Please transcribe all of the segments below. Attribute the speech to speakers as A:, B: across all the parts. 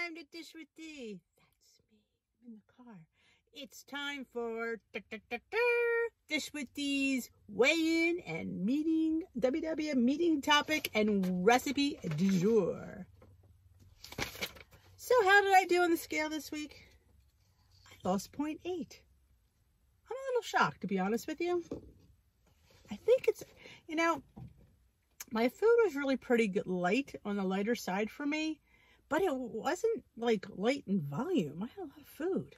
A: time to dish with thee. That's me. I'm in the car. It's time for Dish with Dee's weigh-in and meeting, WW meeting topic and recipe du jour. So how did I do on the scale this week? I lost 0.8. I'm a little shocked, to be honest with you. I think it's, you know, my food was really pretty good, light, on the lighter side for me, but it wasn't like light in volume. I had a lot of food.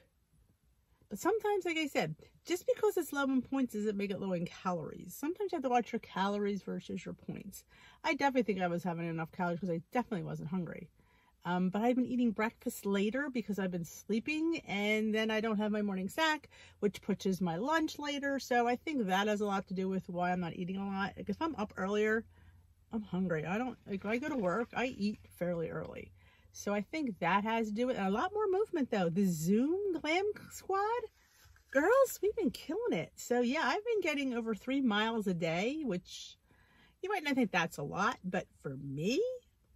A: But sometimes, like I said, just because it's low in points doesn't make it low in calories. Sometimes you have to watch your calories versus your points. I definitely think I was having enough calories because I definitely wasn't hungry. But I've been eating breakfast later because I've been sleeping, and then I don't have my morning snack, which pushes my lunch later. So I think that has a lot to do with why I'm not eating a lot. Like if I'm up earlier, I'm hungry. I don't, like when I go to work, I eat fairly early. So I think that has to do with it. A lot more movement though. The Zoom Glam Squad, girls, we've been killing it. So yeah, I've been getting over 3 miles a day, which you might not think that's a lot, but for me,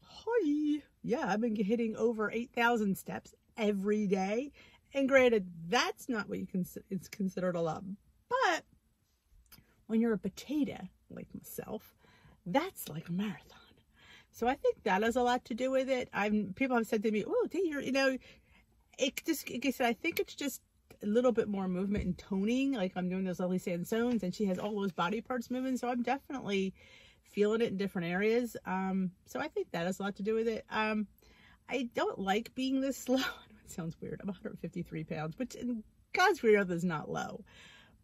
A: hi, yeah, I've been hitting over 8,000 steps every day. And granted, that's not what it's considered a lot. But when you're a potato like myself, that's like a marathon. So I think that has a lot to do with it. People have said to me, "Oh, dear, you know, it just." Like I said, I think it's just a little bit more movement and toning. Like I'm doing those lovely Sansones, and she has all those body parts moving. So I'm definitely feeling it in different areas. So I think that has a lot to do with it. I don't like being this slow. It sounds weird. I'm 153 pounds, which in God's green earth is not low,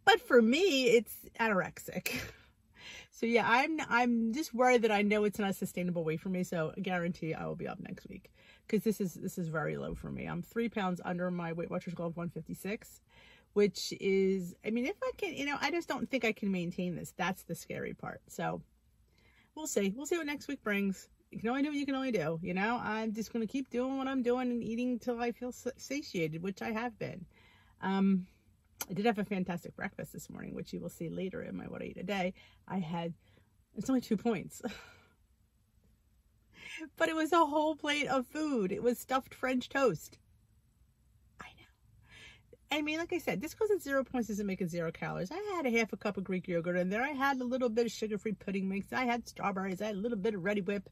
A: but for me, it's anorexic. So yeah, I'm just worried that I know it's not a sustainable weight for me. So I guarantee I will be up next week because this is very low for me. I'm 3 pounds under my Weight Watchers goal of 156, which is, I mean, if I can, you know, I just don't think I can maintain this. That's the scary part. So we'll see. We'll see what next week brings. You can only do what you can only do. You know, I'm just going to keep doing what I'm doing and eating until I feel satiated, which I have been. I did have a fantastic breakfast this morning, which you will see later in my What I Eat a Day. It's only 2 points. But it was a whole plate of food. It was stuffed French toast. I know. I mean, like I said, just because it's 0 points doesn't make it 0 calories. I had a half a cup of Greek yogurt in there. I had a little bit of sugar-free pudding mix. I had strawberries. I had a little bit of Ready Whip.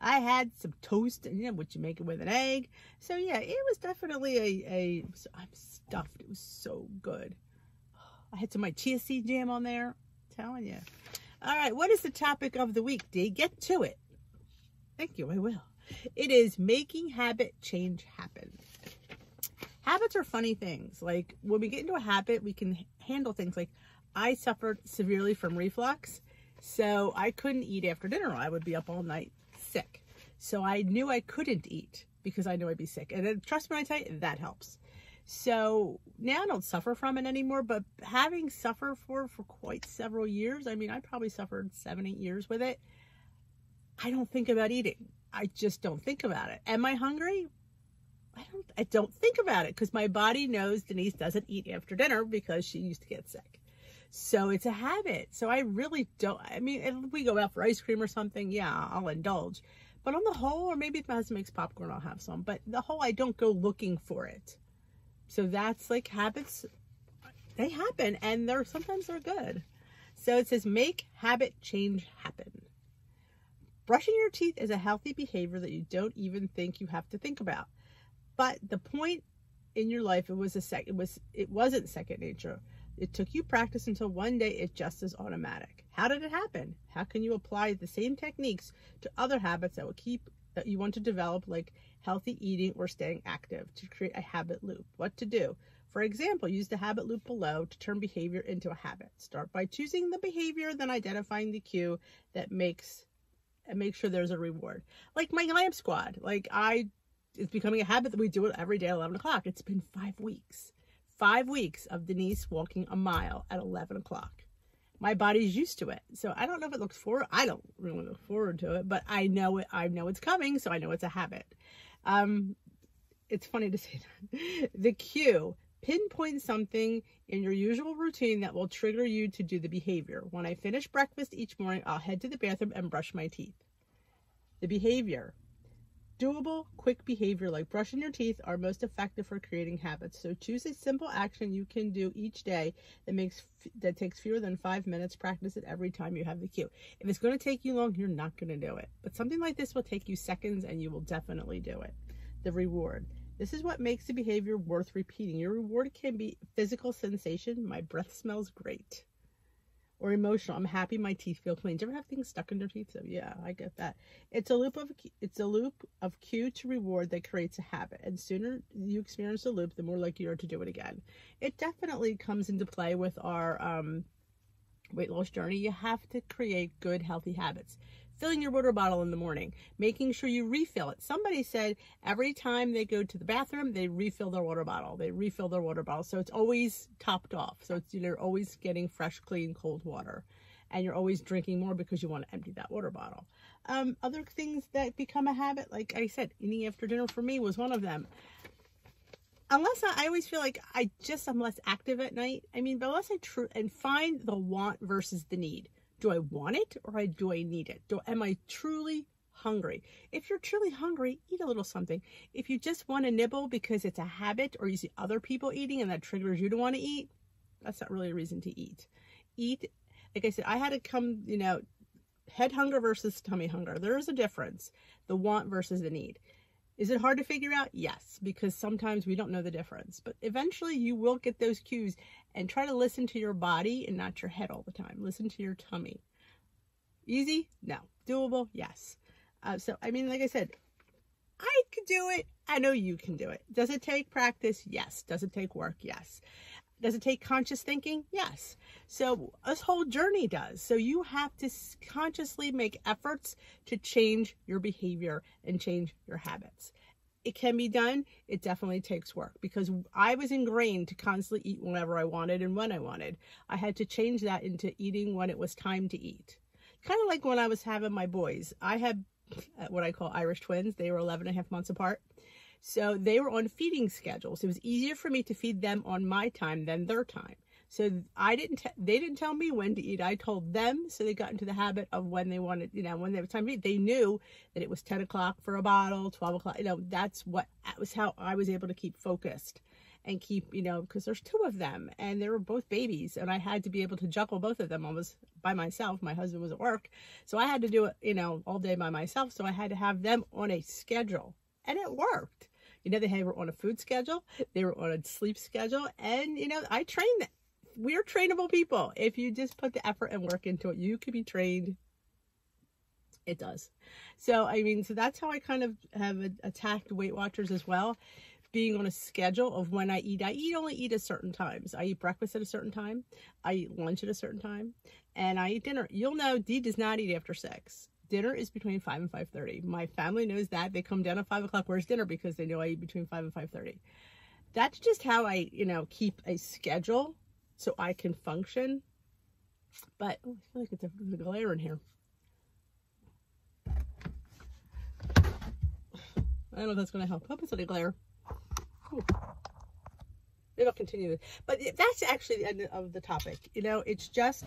A: I had some toast, you know, which you make it with an egg. So yeah, it was definitely I'm stuffed. It was so good. I had some of my chia seed jam on there. I'm telling you. All right, what is the topic of the week, Dee? Get to it. Thank you, I will. It is making habit change happen. Habits are funny things. Like when we get into a habit, we can handle things. Like I suffered severely from reflux, so I couldn't eat after dinner. I would be up all night sick. So I knew I couldn't eat because I knew I'd be sick. And then, trust me when I tell you, that helps. So now I don't suffer from it anymore, but having suffered for quite several years, I mean, I probably suffered 7-8 years with it. I don't think about eating. I just don't think about it. Am I hungry? I don't think about it because my body knows Denise doesn't eat after dinner because she used to get sick. So it's a habit. So I really don't, I mean, if we go out for ice cream or something, yeah, I'll indulge. But on the whole, or maybe if my husband makes popcorn, I'll have some. But the whole, I don't go looking for it. So that's like habits, they happen, and sometimes they're good. So it says make habit change happen. Brushing your teeth is a healthy behavior that you don't even think you have to think about. But the point in your life, it wasn't second nature. It took you practice until one day it just is automatic. How did it happen? How can you apply the same techniques to other habits that you want to develop, like healthy eating or staying active, to create a habit loop? What to do? For example, use the habit loop below to turn behavior into a habit. Start by choosing the behavior, then identifying the cue that make sure there's a reward. Like my Glam Squad, it's becoming a habit that we do it every day at 11 o'clock. It's been 5 weeks. 5 weeks of Denise walking a mile at 11 o'clock. My body's used to it. So I don't know if it looks forward. I don't really look forward to it, but I know it's coming, so I know it's a habit. It's funny to say that. The cue. Pinpoint something in your usual routine that will trigger you to do the behavior. When I finish breakfast each morning, I'll head to the bathroom and brush my teeth. The behavior. Doable, quick behavior like brushing your teeth are most effective for creating habits. So choose a simple action you can do each day that takes fewer than 5 minutes. Practice it every time you have the cue. If it's going to take you long, you're not going to do it. But something like this will take you seconds and you will definitely do it. The reward. This is what makes the behavior worth repeating. Your reward can be physical sensation. My breath smells great. Or emotional. I'm happy my teeth feel clean. Do you ever have things stuck in your teeth? So yeah, I get that. It's a loop of cue to reward that creates a habit. And sooner you experience the loop, the more likely you are to do it again. It definitely comes into play with our weight loss journey. You have to create good, healthy habits. Filling your water bottle in the morning, making sure you refill it. Somebody said every time they go to the bathroom, they refill their water bottle. So it's always topped off. So it's, you're always getting fresh, clean, cold water. And you're always drinking more because you want to empty that water bottle. Other things that become a habit, like I said, eating after dinner for me was one of them. Unless I always feel like I'm less active at night. I mean, but unless and find the want versus the need. Do I want it or do I need it? Am I truly hungry? If you're truly hungry, eat a little something. If you just want to nibble because it's a habit or you see other people eating and that triggers you to want to eat, that's not really a reason to eat. Eat, like I said, I had to come, head hunger versus tummy hunger. There is a difference. The want versus the need. Is it hard to figure out? Yes, because sometimes we don't know the difference. But eventually you will get those cues and try to listen to your body and not your head all the time. Listen to your tummy. Easy? No. Doable? Yes. So, I mean, like I said, I could do it. I know you can do it. Does it take practice? Yes. Does it take work? Yes. Does it take conscious thinking? Yes. So this whole journey does. So you have to consciously make efforts to change your behavior and change your habits. It can be done. It definitely takes work because I was ingrained to constantly eat whenever I wanted and when I wanted. I had to change that into eating when it was time to eat. Kind of like when I was having my boys. I had what I call Irish twins. They were 11.5 months apart. So they were on feeding schedules. It was easier for me to feed them on my time than their time. So they didn't tell me when to eat. I told them, so they got into the habit of when they wanted, when they were time to eat. They knew that it was 10 o'clock for a bottle, 12 o'clock. That was how I was able to keep focused and keep, because there's 2 of them and they were both babies and I had to be able to juggle both of them. I was by myself. My husband was at work. So I had to do it, all day by myself. So I had to have them on a schedule and it worked. They were on a food schedule, they were on a sleep schedule, and, I trained them. We're trainable people. If you just put the effort and work into it, you can be trained. It does. So, so that's how I kind of have attacked Weight Watchers as well. Being on a schedule of when I eat. I only eat at certain times. I eat breakfast at a certain time. I eat lunch at a certain time. And I eat dinner. You'll know Dee does not eat after 6. Dinner is between 5 and 5:30. My family knows that. They come down at 5 o'clock. Where's dinner? Because they know I eat between 5 and 5:30. That's just how I, keep a schedule so I can function. But I feel like it's a glare in here. I don't know if that's going to help. Hope it's not a glare. Ooh. Maybe I'll continue this. But that's actually the end of the topic. It's just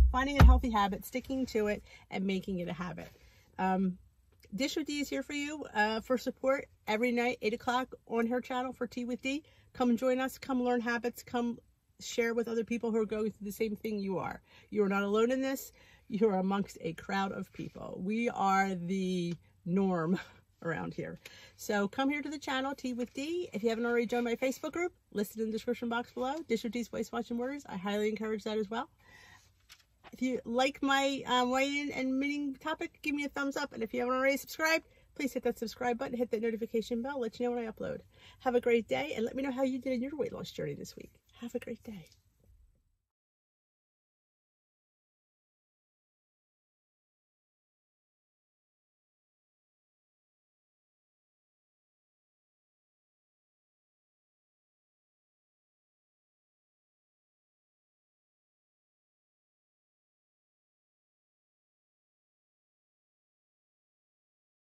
A: finding a healthy habit, sticking to it, and making it a habit. Dish with Dee is here for you for support every night, 8 o'clock on her channel for Tea with Dee. Come join us. Come learn habits. Come share with other people who are going through the same thing you are. You are not alone in this. You are amongst a crowd of people. We are the norm around here. So come here to the channel, Tea with Dee. If you haven't already joined my Facebook group, listed in the description box below. Dish with Dee's Waist Watching Warriors. I highly encourage that as well. If you like my weigh-in and meeting topic, give me a thumbs up. And if you haven't already subscribed, please hit that subscribe button, hit that notification bell, let you know when I upload. Have a great day, and let me know how you did in your weight loss journey this week. Have a great day.